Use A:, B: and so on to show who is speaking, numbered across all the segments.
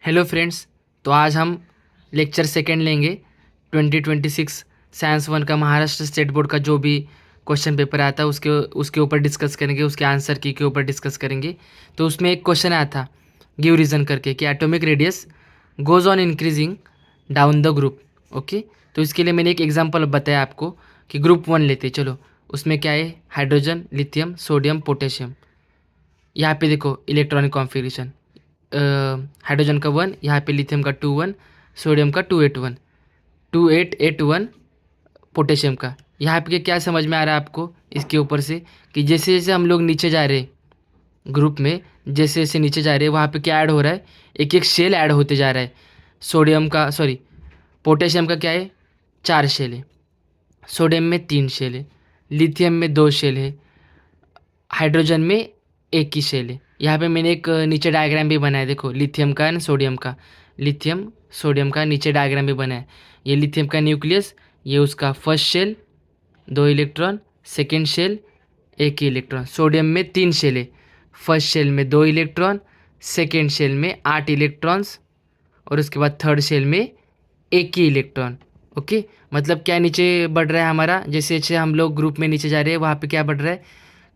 A: Hello friends. तो आज हम लेक्चर सेकेंड लेंगे 2026 साइंस वन का महाराष्ट्र स्टेट बोर्ड का जो भी क्वेश्चन पेपर आया था उसके उसके ऊपर डिस्कस करेंगे, उसके आंसर की के ऊपर डिस्कस करेंगे। तो उसमें एक क्वेश्चन आया था गिव रीज़न करके कि atomic radius goes on increasing down the group. Okay, तो इसके लिए मैंने एक एग्जांपल बताया आपको कि ग्रुप वन लेते। चलो, उसमें क्या है, हाइड्रोजन, लिथियम, सोडियम, पोटेशियम। यहाँ पे देखो इलेक्ट्रॉनिक कॉन्फ़िगरेशन, हाइड्रोजन का 1, यहाँ पे लिथियम का 2 1, सोडियम का 2 8 1 पोटेशियम का। यहाँ पे क्या समझ में आ रहा है आपको इसके ऊपर से कि जैसे जैसे हम लोग नीचे जा रहे हैं ग्रुप में, जैसे जैसे नीचे जा रहे हैं वहाँ पे क्या ऐड हो रहा है, एक एक शेल ऐड होते जा रहा है। सोडियम का सॉरी पोटेशियम का क्या है, 4 शेल है, सोडियम में 3 शेल है, लिथियम में 2 शेल है, हाइड्रोजन में एक ही शेल है। यहाँ पे मैंने एक नीचे डायग्राम भी बनाया, देखो लिथियम का एंड सोडियम का, लिथियम सोडियम का नीचे डायग्राम भी बनाया। ये लिथियम का न्यूक्लियस, ये उसका first shell 2 electron, second shell 1 ही इलेक्ट्रॉन। सोडियम में 3 शेल है, फर्स्ट शेल में 2 इलेक्ट्रॉन, सेकेंड शेल में 8 इलेक्ट्रॉन्स और उसके बाद थर्ड शेल में 1 ही इलेक्ट्रॉन। ओके, मतलब क्या नीचे बढ़ रहा है हमारा, जैसे जैसे हम लोग ग्रुप में नीचे जा रहे हैं वहाँ पे क्या बढ़ रहा है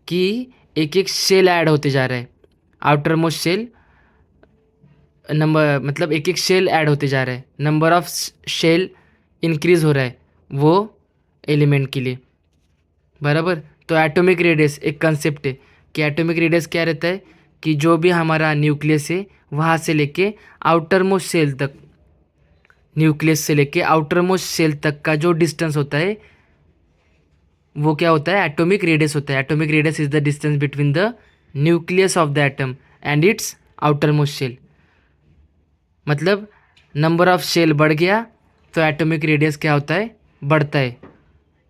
A: कि एक एक शेल ऐड होते जा रहा है। आउटर मोस्ट शेल नंबर, मतलब एक एक शेल ऐड होते जा रहा है, नंबर ऑफ शेल इंक्रीज हो रहा है वो एलिमेंट के लिए, बराबर। तो एटॉमिक रेडियस एक कंसेप्ट है कि एटॉमिक रेडियस क्या रहता है कि जो भी हमारा न्यूक्लियस है वहाँ से लेके आउटर मोस्ट सेल तक, न्यूक्लियस से लेके आउटर मोस्ट सेल तक का जो डिस्टेंस होता है वो क्या होता है, एटॉमिक रेडियस होता है। Atomic radius is the distance between the nucleus of the atom and its outer most shell. मतलब नंबर ऑफ शेल बढ़ गया तो एटॉमिक रेडियस क्या होता है, बढ़ता है।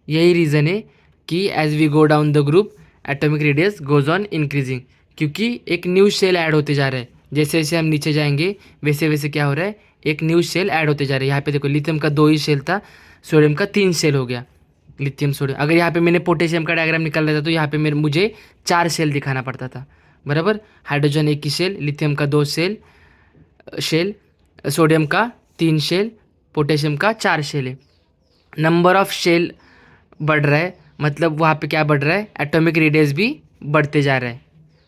A: यही रीज़न है कि as we go down the group atomic radius goes on increasing, क्योंकि एक न्यू शेल ऐड होते जा रहा है। जैसे जैसे हम नीचे जाएंगे वैसे वैसे क्या हो रहा है, एक न्यू शेल ऐड होते जा रहे हैं। यहाँ पे देखो लिथियम का 2 ही शेल था, सोडियम का 3 शेल हो गया, लिथियम सोडियम। अगर यहाँ पे मैंने पोटेशियम का डायग्राम निकाल रहा था तो यहाँ पे मुझे 4 शेल दिखाना पड़ता था, बराबर। हाइड्रोजन 1 ही शेल, लिथियम का 2 शेल शेल सोडियम का 3 शेल, पोटेशियम का 4 शेल है। नंबर ऑफ शेल बढ़ रहा है, मतलब वहाँ पे क्या बढ़ रहा है, एटॉमिक रेडियस भी बढ़ते जा रहा है।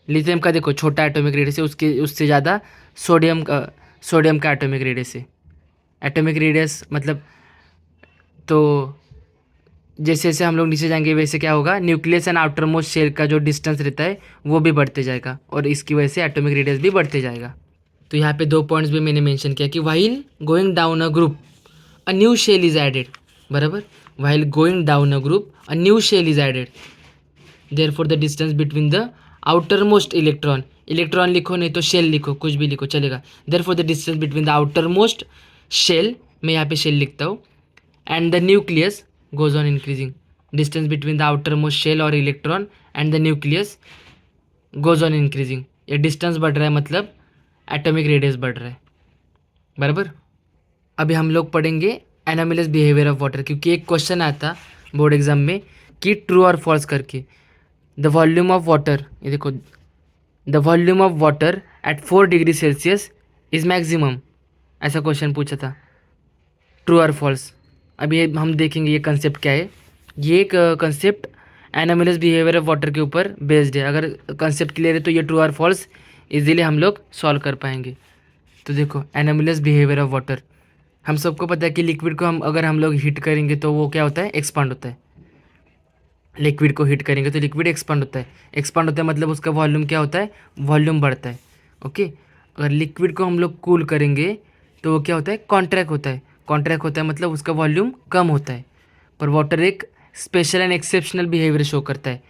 A: लिथियम का देखो छोटा एटॉमिक रेडियस है, उसके उससे ज़्यादा सोडियम का एटॉमिक रेडियस है। एटॉमिक रेडियस मतलब, तो जैसे जैसे हम लोग नीचे जाएंगे वैसे क्या होगा, nucleus and outer most shell का जो डिस्टेंस रहता है वो भी बढ़ते जाएगा और इसकी वजह से एटॉमिक रेडियस भी बढ़ते जाएगा। तो यहाँ पे 2 पॉइंट्स भी मैंने मेंशन किया कि while going down a group a new shell is added, बराबर। While going down a group a new shell is added, therefore the distance between the outer most electron, electron लिखो नहीं तो shell लिखो, कुछ भी लिखो चलेगा। Therefore the distance between the outer most shell, मैं यहाँ पे शेल लिखता हूँ, and the nucleus goes on increasing. Distance between the outer most shell और electron and the nucleus goes on increasing. ये डिस्टेंस बढ़ रहा है मतलब एटॉमिक रेडियस बढ़ रहा है, बराबर। अभी हम लोग पढ़ेंगे एनोमलस बिहेवियर ऑफ वाटर, क्योंकि एक क्वेश्चन आता बोर्ड एग्जाम में कि ट्रू और फॉल्स करके, द वॉल्यूम ऑफ वाटर, ये देखो, the volume of water at 4 degree Celsius is maximum, ऐसा क्वेश्चन पूछा था, ट्रू और फॉल्स। अभी हम देखेंगे ये कंसेप्ट क्या है। ये एक concept anomalous behaviour of water के ऊपर बेस्ड है। अगर कंसेप्ट क्लियर है तो ये ट्रू और फॉल्स इजीली हम लोग सॉल्व कर पाएंगे। तो देखो एनोमलस बिहेवियर ऑफ वाटर, हम सबको पता है कि लिक्विड को अगर हम लोग हीट करेंगे तो वो क्या होता है, एक्सपांड होता है। लिक्विड को हीट करेंगे तो लिक्विड एक्सपांड होता है। एक्सपांड होता है मतलब उसका वॉल्यूम क्या होता है, वॉल्यूम बढ़ता है। ओके, अगर लिक्विड को हम लोग कूल करेंगे तो वो क्या होता है, कॉन्ट्रैक्ट होता है। कॉन्ट्रैक्ट होता है मतलब उसका वॉल्यूम कम होता है। पर वाटर एक special and exceptional behaviour show करता है।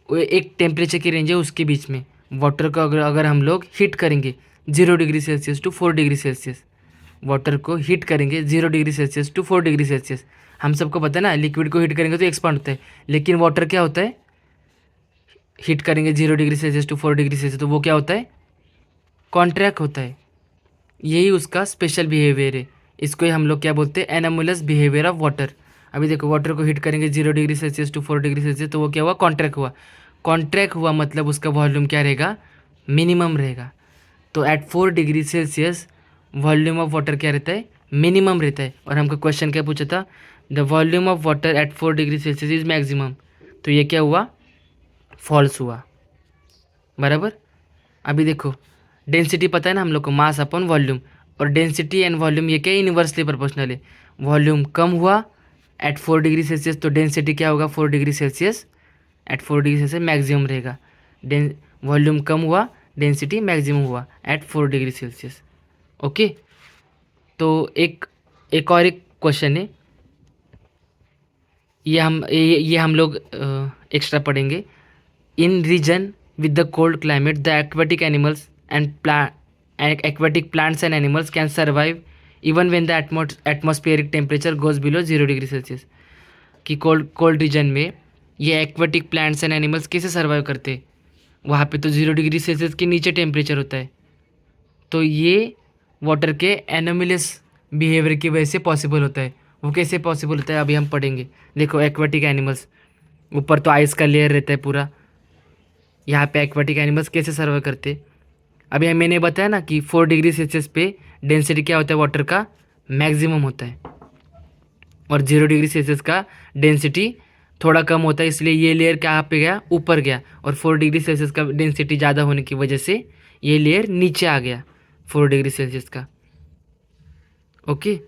A: वो एक टेम्परेचर की रेंज है उसके बीच में। वाटर को अगर हम लोग हीट करेंगे 0 degree Celsius to 4 degree Celsius, water को हीट करेंगे 0 degree Celsius to 4 degree Celsius, हम सबको पता है ना, लिक्विड को हीट करेंगे तो एक्सपांड होता है। लेकिन वाटर क्या होता है, हीट करेंगे 0 degree Celsius to 4 degree Celsius तो वो क्या होता है, कॉन्ट्रैक्ट होता है। यही उसका स्पेशल बिहेवियर है। इसको ही हम लोग क्या बोलते हैं, एनोमलस बिहेवियर ऑफ वाटर। अभी देखो वाटर को हीट करेंगे 0 degree Celsius to 4 degree Celsius तो वो क्या हुआ, कॉन्ट्रैक्ट हुआ। कॉन्ट्रैक्ट हुआ मतलब उसका वॉल्यूम क्या रहेगा, मिनिमम रहेगा। तो at 4 degree Celsius volume of water क्या रहता है, मिनिमम रहता है। और हमको क्वेश्चन क्या पूछा था, the volume of water at 4 degree Celsius is maximum. तो ये क्या हुआ, फॉल्स हुआ, बराबर। अभी देखो डेंसिटी पता है ना हम लोग को, मास अपॉन वॉल्यूम, और डेंसिटी एंड वॉल्यूम ये क्या इन्वर्सली प्रोपोर्शनल है। वॉल्यूम कम हुआ एट 4 डिग्री सेल्सियस तो डेंसिटी क्या होगा, 4 degree Celsius, at 4 degree Celsius maximum रहेगा। वॉल्यूम कम हुआ, डेंसिटी मैक्सिमम हुआ एट 4 डिग्री सेल्सियस। ओके, तो एक और एक क्वेश्चन है, ये हम लोग एक्स्ट्रा पढ़ेंगे। इन reason with the cold climate the aquatic animals and aquatic plants and animals can survive even when the atmospheric temperature goes below 0 degree Celsius. कि कोल्ड रीजन में ये एक्वाटिक प्लांट्स एंड एनिमल्स कैसे survive करते, वहाँ पे तो 0 degree Celsius के नीचे टेम्परेचर होता है। तो ये वाटर के एनोमलस बिहेवियर की वजह से पॉसिबल होता है। वो कैसे पॉसिबल होता है अभी हम पढ़ेंगे। देखो एक्वाटिक एनिमल्स, ऊपर तो आइस का लेयर रहता है पूरा, यहाँ पे एक्वाटिक एनिमल्स कैसे सर्वाइव करते। अभी मैंने बताया ना कि 4 डिग्री सेल्सियस पे डेंसिटी क्या होता है वाटर का, मैक्सिमम होता है, और 0 डिग्री सेल्सियस का डेंसिटी थोड़ा कम होता है, इसलिए ये लेयर कहाँ पे गया, ऊपर गया। और 4 डिग्री सेल्सियस का डेंसिटी ज़्यादा होने की वजह से ये लेयर नीचे आ गया 4 डिग्री सेल्सियस का। ओके,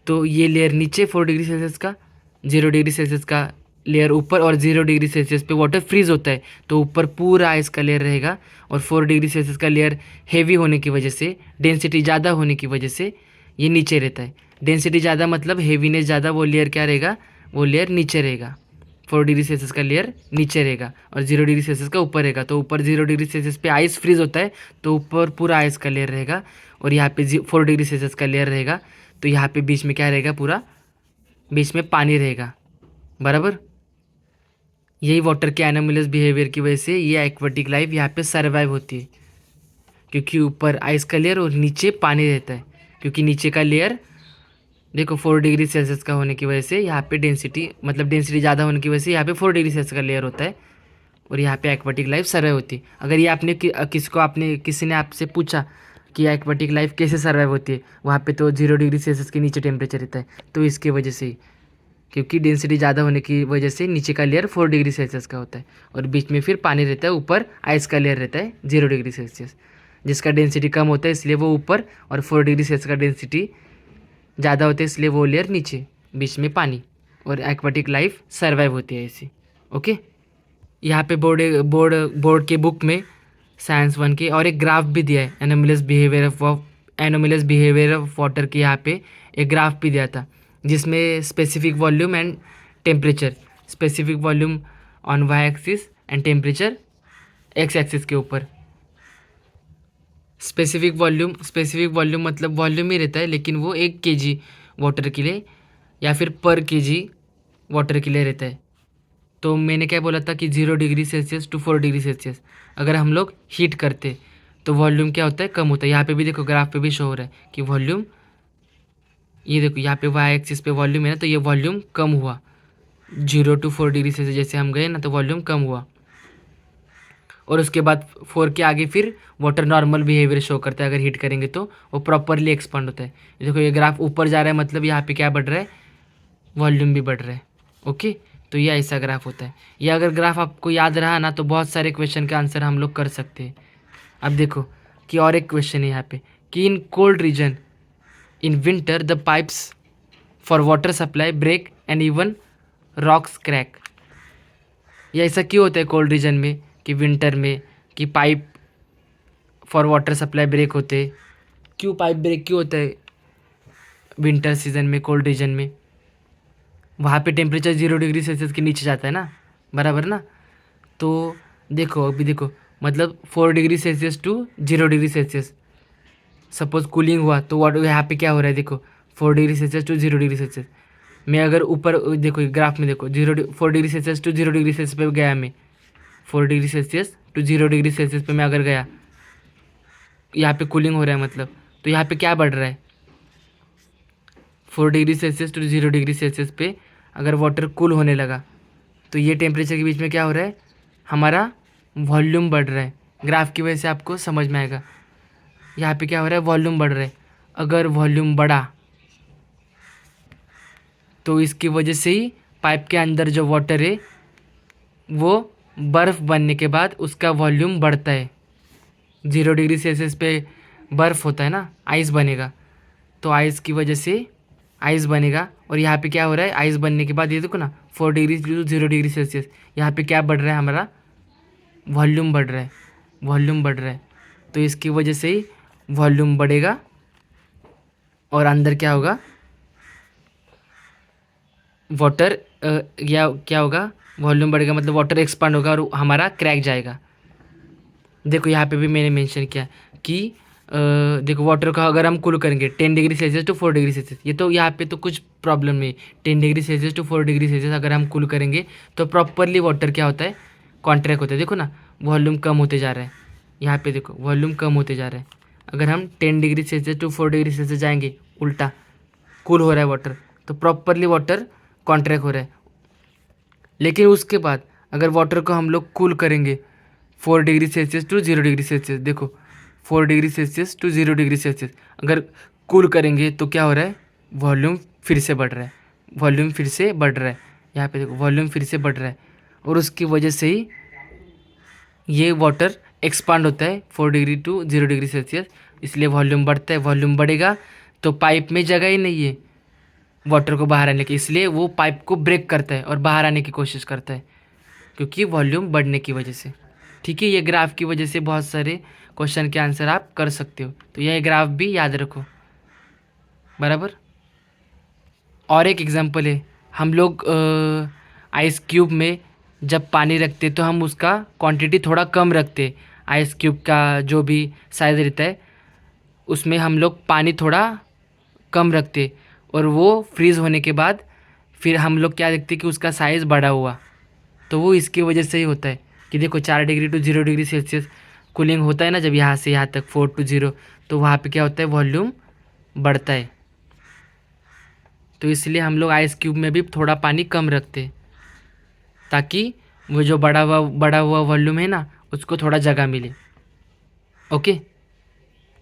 A: तो ये लेयर नीचे 4 डिग्री सेल्सियस का, 0 डिग्री सेल्सियस का लेयर ऊपर, और 0 डिग्री सेल्सियस पे वाटर फ्रीज होता है तो ऊपर पूरा आइस का लेयर रहेगा। और 4 डिग्री सेल्सियस का लेयर हेवी होने की वजह से, डेंसिटी ज़्यादा होने की वजह से ये नीचे रहता है। डेंसिटी ज़्यादा मतलब हेवीनेस ज़्यादा, वो लेयर क्या रहेगा, वो लेयर नीचे रहेगा। 4 डिग्री सेल्सियस का लेयर नीचे रहेगा और 0 डिग्री सेल्सियस का ऊपर रहेगा। तो ऊपर 0 डिग्री सेल्सियस पे आइस फ्रीज होता है तो ऊपर पूरा आइस का लेयर रहेगा, और यहाँ पे 4 डिग्री सेल्सियस का लेयर रहेगा। तो यहाँ पे बीच में क्या रहेगा, पूरा बीच में पानी रहेगा, बराबर। यही वाटर के एनोमलस बिहेवियर की वजह से ये एक्वाटिक लाइफ यहाँ पे सर्वाइव होती है, क्योंकि ऊपर आइस का लेयर और नीचे पानी रहता है। क्योंकि नीचे का लेयर देखो 4 डिग्री सेल्सियस का होने की वजह से यहाँ पे डेंसिटी, मतलब डेंसिटी ज़्यादा होने की वजह से यहाँ पे 4 डिग्री सेल्सियस का लेयर होता है, और यहाँ पे एक्वाटिक लाइफ सर्वाइव होती है। अगर ये किसी ने आपसे पूछा कि एक्वाटिक लाइफ कैसे सर्वाइव होती है, वहाँ पे तो 0 डिग्री सेल्सियस के नीचे टेम्परेचर रहता है, तो इसके वजह से ही, क्योंकि डेंसिटी ज़्यादा होने की वजह से नीचे का लेयर 4 डिग्री सेल्सियस का होता है, और बीच में फिर पानी रहता है, ऊपर आइस का लेयर रहता है 0 डिग्री सेल्सियस, जिसका डेंसिटी कम होता है इसलिए वो ऊपर, और 4 डिग्री सेल्सियस का डेंसिटी ज़्यादा होता है इसलिए वो लेयर नीचे, बीच में पानी, और एक्वाटिक लाइफ सर्वाइव होती है ऐसी। ओके, यहाँ पे बोर्ड के बुक में साइंस 1 के और एक ग्राफ भी दिया है, एनोमलस बिहेवियर ऑफ वाटर के। यहाँ पे एक ग्राफ भी दिया था जिसमें specific volume and temperature, specific volume on Y axis and temperature X axis के ऊपर। स्पेसिफिक वॉल्यूम मतलब वॉल्यूम ही रहता है, लेकिन वो 1 kg वाटर के लिए या फिर पर kg वाटर के लिए रहता है। तो मैंने क्या बोला था कि 0 degree Celsius to 4 degree Celsius अगर हम लोग हीट करते तो वॉल्यूम क्या होता है, कम होता है। यहाँ पे भी देखो ग्राफ पे भी शो हो रहा है कि वॉल्यूम, ये देखो यहाँ पे वाई एक्सिस पे वॉल्यूम है ना, तो ये वॉल्यूम कम हुआ 0 टू 4 डिग्री सेल्सियस जैसे हम गए ना, तो वॉल्यूम कम हुआ। और उसके बाद 4 के आगे फिर वाटर नॉर्मल बिहेवियर शो करता है, अगर हीट करेंगे तो वो प्रॉपरली एक्सपांड होता है। देखो ये ग्राफ ऊपर जा रहा है, मतलब यहाँ पे क्या बढ़ रहा है, वॉल्यूम भी बढ़ रहा है। ओके, तो ये ऐसा ग्राफ होता है। ये अगर ग्राफ आपको याद रहा ना तो बहुत सारे क्वेश्चन का आंसर हम लोग कर सकते हैं। अब देखो कि और एक क्वेश्चन है यहाँ पे कि in cold region in winter the pipes for water supply break and even rocks crack. ये ऐसा क्यों होता है कोल्ड रीजन में कि विंटर में कि pipe for water supply break होते, क्यों पाइप ब्रेक क्यों होता है विंटर सीजन में कोल्ड रीजन में? वहाँ पे टेम्परेचर 0 डिग्री सेल्सियस के नीचे जाता है ना, बराबर ना। तो देखो अभी देखो, मतलब 4 degree Celsius to 0 degree Celsius suppose cooling हुआ तो वाटर यहाँ पे क्या हो रहा है, देखो 4 degree Celsius to 0 degree Celsius. मैं अगर ऊपर देखो ग्राफ में देखो 4 degree Celsius to 0 degree Celsius पे गया, मैं 4 degree Celsius to 0 degree Celsius पे मैं अगर गया, यहाँ पे कूलिंग हो रहा है मतलब, तो यहाँ पे क्या बढ़ रहा है, 4 degree Celsius to 0 degree Celsius पे अगर वाटर कूल होने लगा तो ये टेम्परेचर के बीच में क्या हो रहा है, हमारा वॉल्यूम बढ़ रहा है। ग्राफ की वजह से आपको समझ में आएगा, यहाँ पे क्या हो रहा है, वॉल्यूम बढ़ रहा है। अगर वॉल्यूम बढ़ा तो इसकी वजह से ही पाइप के अंदर जो वाटर है वो बर्फ़ बनने के बाद उसका वॉल्यूम बढ़ता है। 0 डिग्री सेल्सियस पे बर्फ़ होता है ना, आइस बनेगा, तो आइस की वजह से आइस बनेगा। और यहाँ पे क्या हो रहा है, आइस बनने के बाद ये देखो ना 4 डिग्री टू 0 डिग्री सेल्सियस, यहाँ पे क्या बढ़ रहा है हमारा, वॉल्यूम बढ़ रहा है, वॉल्यूम बढ़ रहा है। तो इसकी वजह से ही वॉल्यूम बढ़ेगा और अंदर क्या होगा, वाटर या क्या होगा, वॉल्यूम बढ़ेगा मतलब वाटर एक्सपांड होगा और हमारा क्रैक जाएगा। देखो यहाँ पे भी मैंने मेंशन किया कि देखो वाटर का अगर हम कूल करेंगे 10 degree Celsius to 4 degree Celsius, ये तो यहाँ पे तो कुछ प्रॉब्लम नहीं। 10 degree Celsius to 4 degree Celsius अगर हम कूल करेंगे तो प्रॉपरली वाटर क्या होता है, कॉन्ट्रैक्ट होता है। देखो ना वॉल्यूम कम होते जा रहा है, यहाँ पे देखो वॉल्यूम कम होते जा रहा है। अगर हम 10 degree Celsius to 4 degree Celsius जाएंगे, उल्टा कूल हो रहा है वाटर, तो प्रॉपरली वाटर कॉन्ट्रैक्ट हो रहा है। लेकिन उसके बाद अगर वाटर को हम लोग कूल करेंगे 4 degree Celsius to 0 degree Celsius, देखो 4 degree Celsius to 0 degree Celsius अगर कूल करेंगे तो क्या हो रहा है, वॉल्यूम फिर से बढ़ रहा है, वॉल्यूम फिर से बढ़ रहा है। यहाँ पे देखो वॉल्यूम फिर से बढ़ रहा है और उसकी वजह से ही ये वाटर एक्सपांड होता है 4 डिग्री टू 0 डिग्री सेल्सियस, इसलिए वॉल्यूम बढ़ता है। वॉल्यूम बढ़ेगा तो पाइप में जगह ही नहीं है वाटर को बाहर आने की, इसलिए वो पाइप को ब्रेक करता है और बाहर आने की कोशिश करता है, क्योंकि वॉल्यूम बढ़ने की वजह से। ठीक है, ये ग्राफ की वजह से बहुत सारे क्वेश्चन के आंसर आप कर सकते हो, तो यह ग्राफ भी याद रखो, बराबर। और एक एग्जांपल है, हम लोग आइस क्यूब में जब पानी रखते तो हम उसका क्वांटिटी थोड़ा कम रखते। आइस क्यूब का जो भी साइज़ रहता है उसमें हम लोग पानी थोड़ा कम रखते और वो फ्रीज़ होने के बाद फिर हम लोग क्या देखते कि उसका साइज़ बढ़ा हुआ। तो वो इसकी वजह से ही होता है कि देखो 4 degree to 0 degree Celsius cooling होता है ना, जब यहाँ से यहाँ तक 4 to 0, तो वहाँ पे क्या होता है, वॉल्यूम बढ़ता है। तो इसलिए हम लोग आइस क्यूब में भी थोड़ा पानी कम रखते हैं ताकि वो जो बड़ा हुआ वॉल्यूम है ना उसको थोड़ा जगह मिले। ओके।